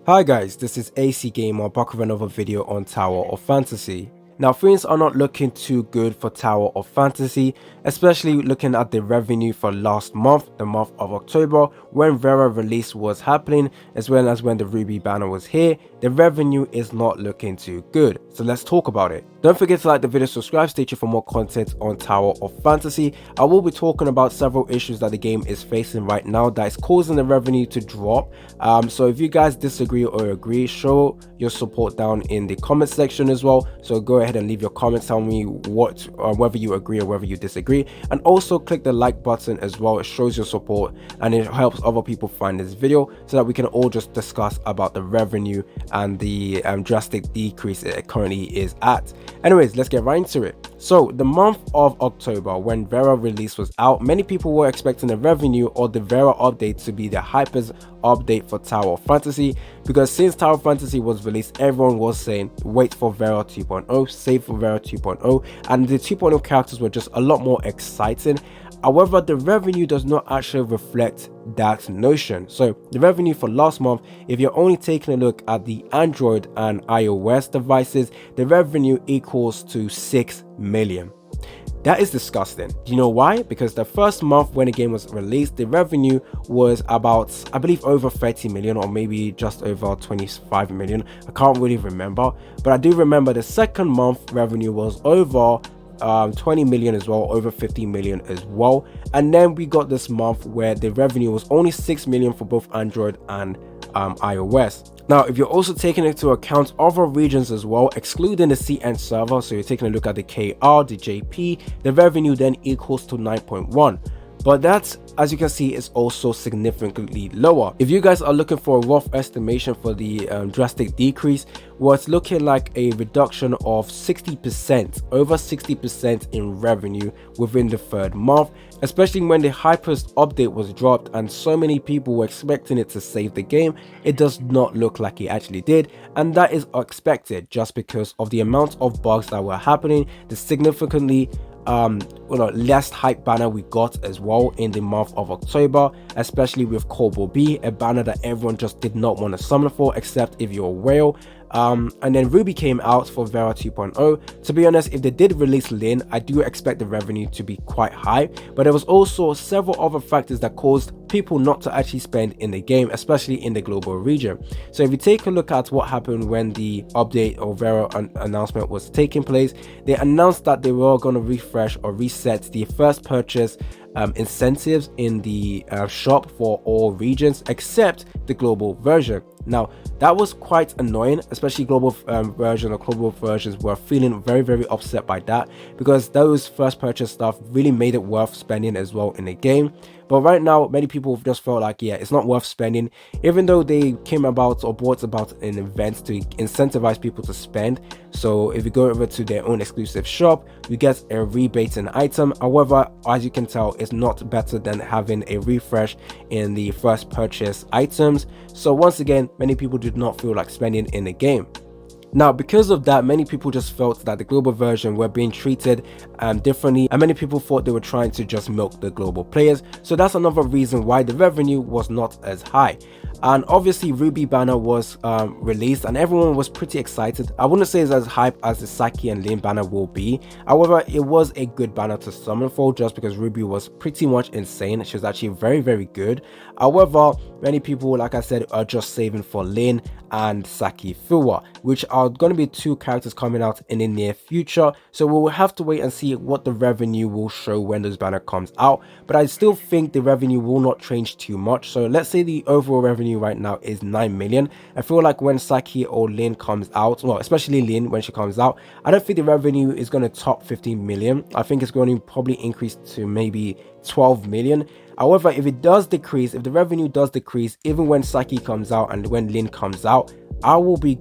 Hi guys, this is AC Gamer back with another video on Tower of Fantasy. Now things are not looking too good for Tower of Fantasy, especially looking at the revenue for last month, the month of October, when Vera release was happening, as well as when the Ruby banner was here. The revenue is not looking too good, so let's talk about it. Don't forget to like the video, subscribe, stay tuned for more content on Tower of Fantasy. I will be talking about several issues that the game is facing right now that is causing the revenue to drop. So if you guys disagree or agree, show your support down in the comment section as well. So go ahead and leave your comments, tell me whether you agree or whether you disagree, and also click the like button as well. It shows your support and it helps other people find this video so that we can all just discuss about the revenue and the drastic decrease it currently is at. Anyways, let's get right into it. So the month of October, when Vera release was out, many people were expecting the revenue or the Vera update to be the hypest update for Tower of Fantasy, because since Tower of Fantasy was released, everyone was saying wait for Vera 2.0, save for Vera 2.0, and the 2.0 characters were just a lot more exciting. However, the revenue does not actually reflect that notion. So the revenue for last month, if you're only taking a look at the Android and iOS devices, the revenue equals to 6 million. That is disgusting. Do you know why? Because the first month when the game was released, the revenue was about, I believe, over 30 million or maybe just over 25 million. I can't really remember, but I do remember the second month revenue was over 20 million as well, over 50 million as well. And then we got this month where the revenue was only 6 million for both Android and iOS. Now, if you're also taking into account other regions as well, excluding the CN server, so you're taking a look at the KR, the JP, the revenue then equals to 9.1. But that, as you can see, is also significantly lower. If you guys are looking for a rough estimation for the drastic decrease, well, it's looking like a reduction of 60%, over 60% in revenue within the third month, especially when the hypest update was dropped and so many people were expecting it to save the game. It does not look like it actually did, and that is expected just because of the amount of bugs that were happening, the significantly less hype banner we got as well in the month of October, especially with Corbo B, a banner that everyone just did not want to summon for except if you're a whale. And then Ruby came out for Vera 2.0. To be honest, if they did release Lin, I do expect the revenue to be quite high, but there was also several other factors that caused people not to actually spend in the game, especially in the global region. So if you take a look at what happened when the update or Vera announcement was taking place, they announced that they were going to refresh or reset the first purchase incentives in the shop for all regions except the global version. Now that was quite annoying, especially global version or global versions were feeling very upset by that, because those first purchase stuff really made it worth spending as well in the game. But right now, many people just felt like, yeah, it's not worth spending, even though they came about or brought about an event to incentivize people to spend. So if you go over to their own exclusive shop, you get a rebate in item. However, as you can tell, it's not better than having a refresh in the first purchase items. So once again, many people did not feel like spending in the game. Now, because of that, many people just felt that the global version were being treated differently, and many people thought they were trying to just milk the global players. So that's another reason why the revenue was not as high. And obviously Ruby banner was released and everyone was pretty excited. I wouldn't say it's as hype as the Saki and Lin banner will be. However, it was a good banner to summon for just because Ruby was pretty much insane. She was actually very good. However, many people, like I said, are just saving for Lin and Saki Fuwa, which are going to be two characters coming out in the near future. So we'll have to wait and see what the revenue will show when this banner comes out. But I still think the revenue will not change too much. So let's say the overall revenue right now is 9 million. I feel like when Saki or Lin comes out, well, especially Lin when she comes out, I don't think the revenue is going to top 15 million. I think it's going to probably increase to maybe 12 million. However, if it does decrease, if the revenue does decrease, even when Saki comes out and when Lin comes out, I will be,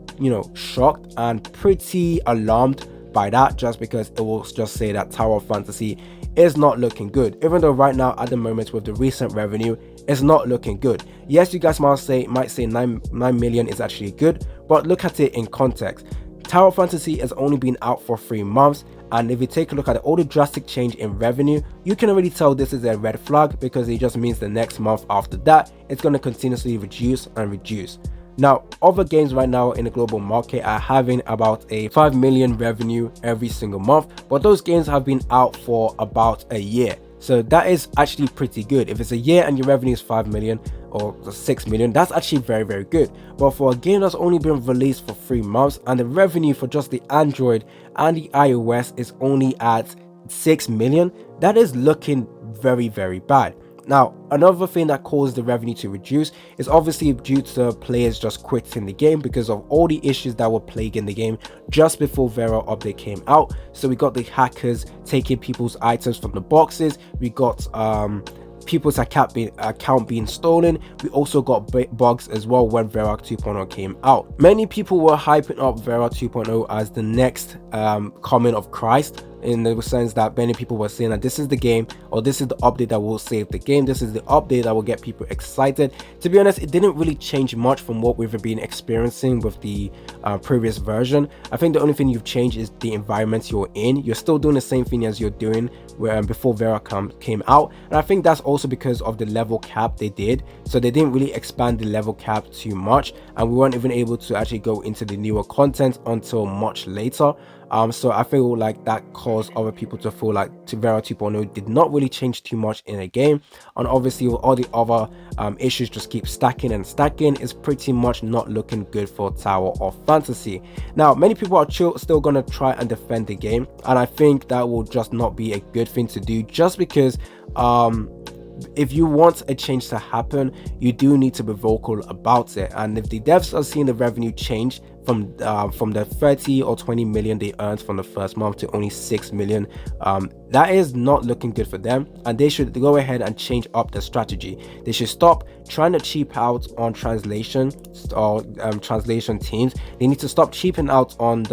shocked and pretty alarmed by that, just because it will just say that Tower of Fantasy is not looking good. Even though right now at the moment with the recent revenue, it's not looking good. Yes, you guys might say 9 million is actually good, but look at it in context. Tower of Fantasy has only been out for 3 months, and if you take a look at all the drastic change in revenue, you can already tell this is a red flag, because it just means the next month after that it's going to continuously reduce and reduce. Now, other games right now in the global market are having about a 5 million revenue every single month, but those games have been out for about a year. So that is actually pretty good. If it's a year and your revenue is 5 million or 6 million, that's actually very, very good. But for a game that's only been released for 3 months and the revenue for just the Android and the iOS is only at 6 million, that is looking very, very bad. Now, another thing that caused the revenue to reduce is obviously due to players just quitting the game because of all the issues that were plaguing the game just before Vera update came out. So we got the hackers taking people's items from the boxes, we got people's account being stolen. We also got bugs as well when Vera 2.0 came out. Many people were hyping up Vera 2.0 as the next coming of Christ, in the sense that many people were saying that this is the game, or this is the update that will save the game, this is the update that will get people excited. To be honest, it didn't really change much from what we've been experiencing with the previous version. I think the only thing you've changed is the environment you're in. You're still doing the same thing as you're doing before Vera came out, and I think that's also because of the level cap they did. So they didn't really expand the level cap too much, and we weren't even able to actually go into the newer content until much later. So I feel like that caused other people to feel like Vera 2.0 did not really change too much in a game, and obviously with all the other issues just keep stacking and stacking, it's pretty much not looking good for Tower of Fantasy. Now, many people are still gonna try and defend the game, and I think that will just not be a good thing to do, just because if you want a change to happen, you do need to be vocal about it. And if the devs are seeing the revenue change from the 30 or 20 million they earned from the first month to only 6 million, that is not looking good for them, and they should go ahead and change up their strategy. They should stop trying to cheap out on translation or translation teams. They need to stop cheaping out on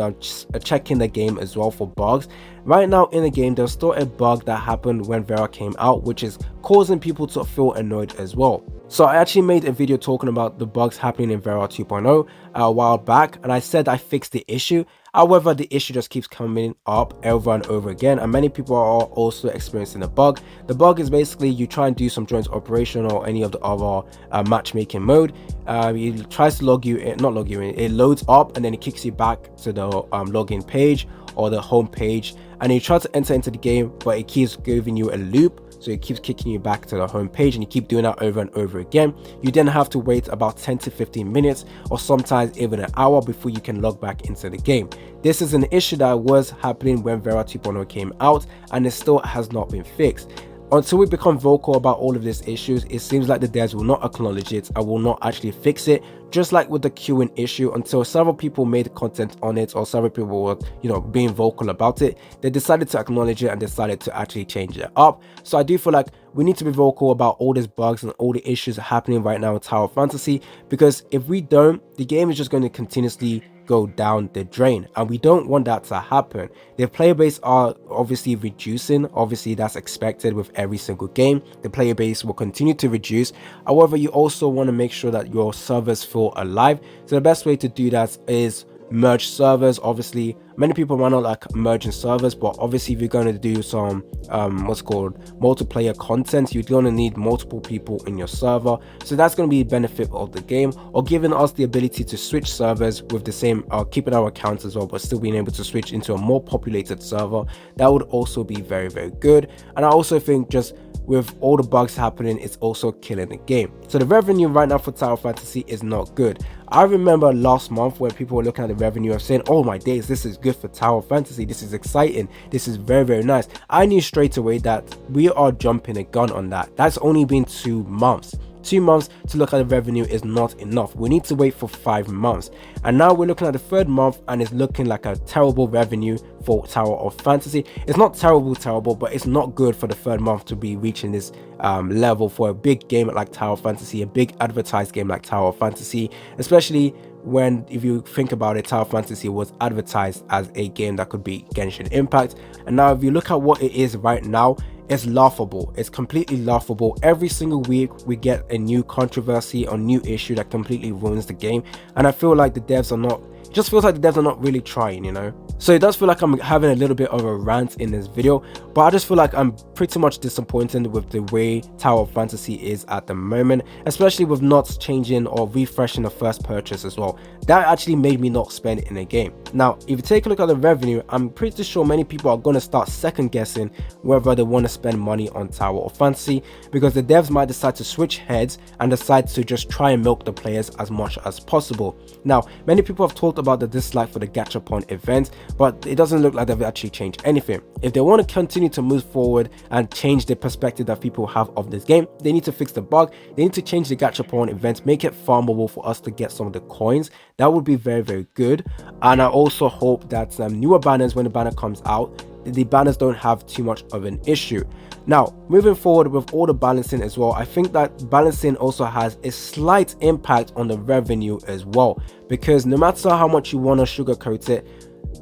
checking the game as well for bugs. Right now in the game, there's still a bug that happened when Vera came out, which is causing people to feel annoyed as well. So I actually made a video talking about the bugs happening in Vera 2.0 a while back, and I said I fixed the issue. However, the issue just keeps coming up over and over again, and many people are also experiencing the bug. The bug is basically you try and do some joint operation or any of the other matchmaking mode. It tries to log you in, not log you in, it loads up and then it kicks you back to the login page or the home page, and you try to enter into the game, but it keeps giving you a loop. So it keeps kicking you back to the home page, and you keep doing that over and over again. You then have to wait about 10 to 15 minutes or sometimes even an hour before you can log back into the game. This is an issue that was happening when Vera 2.0 came out, and it still has not been fixed. Until we become vocal about all of these issues, it seems like the devs will not acknowledge it and will not actually fix it. Just like with the queuing issue, until several people made content on it or several people were, being vocal about it, they decided to acknowledge it and decided to actually change it up. So I do feel like we need to be vocal about all these bugs and all the issues happening right now in Tower of Fantasy, because if we don't, the game is just going to continuously go down the drain, and we don't want that to happen. The player base are obviously reducing. Obviously that's expected with every single game. The player base will continue to reduce. However, you also want to make sure that your servers feel alive. So the best way to do that is merge servers. Obviously many people might not like merging servers, but obviously if you're going to do some multiplayer content, you're going to need multiple people in your server. So that's going to be a benefit of the game, or giving us the ability to switch servers with the same keeping our accounts as well, but still being able to switch into a more populated server. That would also be very, very good. And I also think just with all the bugs happening, it's also killing the game. So the revenue right now for Tower Fantasy is not good. I remember last month where people were looking at the revenue and saying, oh my days, this is good for Tower Fantasy, this is exciting, this is very, very nice. I knew straight away that we are jumping a gun on that. That's only been 2 months. 2 months to look at the revenue is not enough. We need to wait for 5 months, and now we're looking at the 3rd month and it's looking like a terrible revenue for Tower of Fantasy. It's not terrible, but it's not good for the 3rd month to be reaching this level for a big game like Tower of Fantasy, a big advertised game like Tower of Fantasy, especially when, if you think about it, Tower of Fantasy was advertised as a game that could be Genshin Impact, and now if you look at what it is right now, it's laughable. It's completely laughable. Every single week we get a new controversy or new issue that completely ruins the game, and I feel like the devs are not just feels like the devs are not really trying, you know. So it does feel like I'm having a little bit of a rant in this video, but I just feel like I'm pretty much disappointed with the way Tower of Fantasy is at the moment, especially with not changing or refreshing the first purchase as well. That actually made me not spend in a game. Now, if you take a look at the revenue, I'm pretty sure many people are going to start second guessing whether they want to spend money on Tower of Fantasy, because the devs might decide to switch heads and decide to just try and milk the players as much as possible. Now, many people have talked about the dislike for the Gachapon event, but it doesn't look like they've actually changed anything. If they want to continue to move forward and change the perspective that people have of this game, they need to fix the bug. They need to change the Gachapon event, make it farmable for us to get some of the coins. That would be very, very good. And I also hope that newer banners, when the banner comes out, the banners don't have too much of an issue. Now, moving forward with all the balancing as well, I think that balancing also has a slight impact on the revenue as well, because no matter how much you want to sugarcoat it,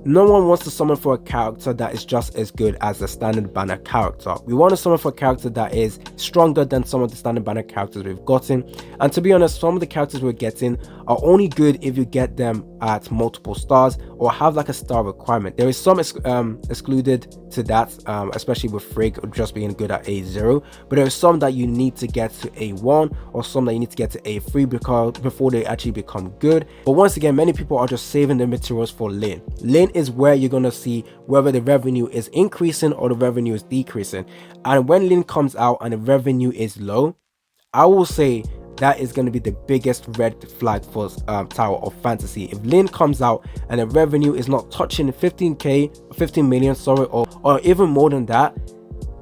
no one wants to summon for a character that is just as good as the standard banner character. We want to summon for a character that is stronger than some of the standard banner characters we've gotten. And to be honest, some of the characters we're getting are only good if you get them at multiple stars or have like a star requirement. There is some excluded to that, especially with Frigg just being good at A0, but there are some that you need to get to A1 or some that you need to get to A3 before they actually become good. But once again, many people are just saving the materials for Lin. Lin is where you're going to see whether the revenue is increasing or the revenue is decreasing. And when Lin comes out and the revenue is low, I will say that is going to be the biggest red flag for Tower of Fantasy. If Lin comes out and the revenue is not touching 15 million, sorry, or even more than that,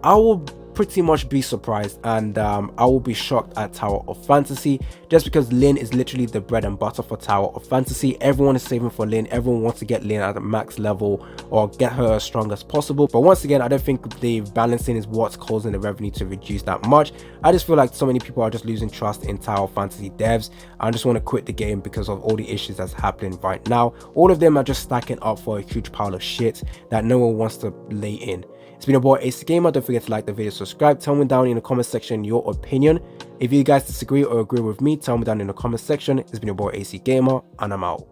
I will pretty much be surprised, and I will be shocked at Tower of Fantasy, just because Lin is literally the bread and butter for Tower of Fantasy. Everyone is saving for Lin. Everyone wants to get Lin at the max level or get her as strong as possible. But once again, I don't think the balancing is what's causing the revenue to reduce that much. I just feel like so many people are just losing trust in Tower of Fantasy devs and just want to quit the game because of all the issues that's happening right now. All of them are just stacking up for a huge pile of shit that no one wants to lay in. It's been your boy AC Gamer. Don't forget to like the video, subscribe, tell me down in the comment section your opinion. If you guys disagree or agree with me, tell me down in the comment section. It's been your boy AC Gamer, and I'm out.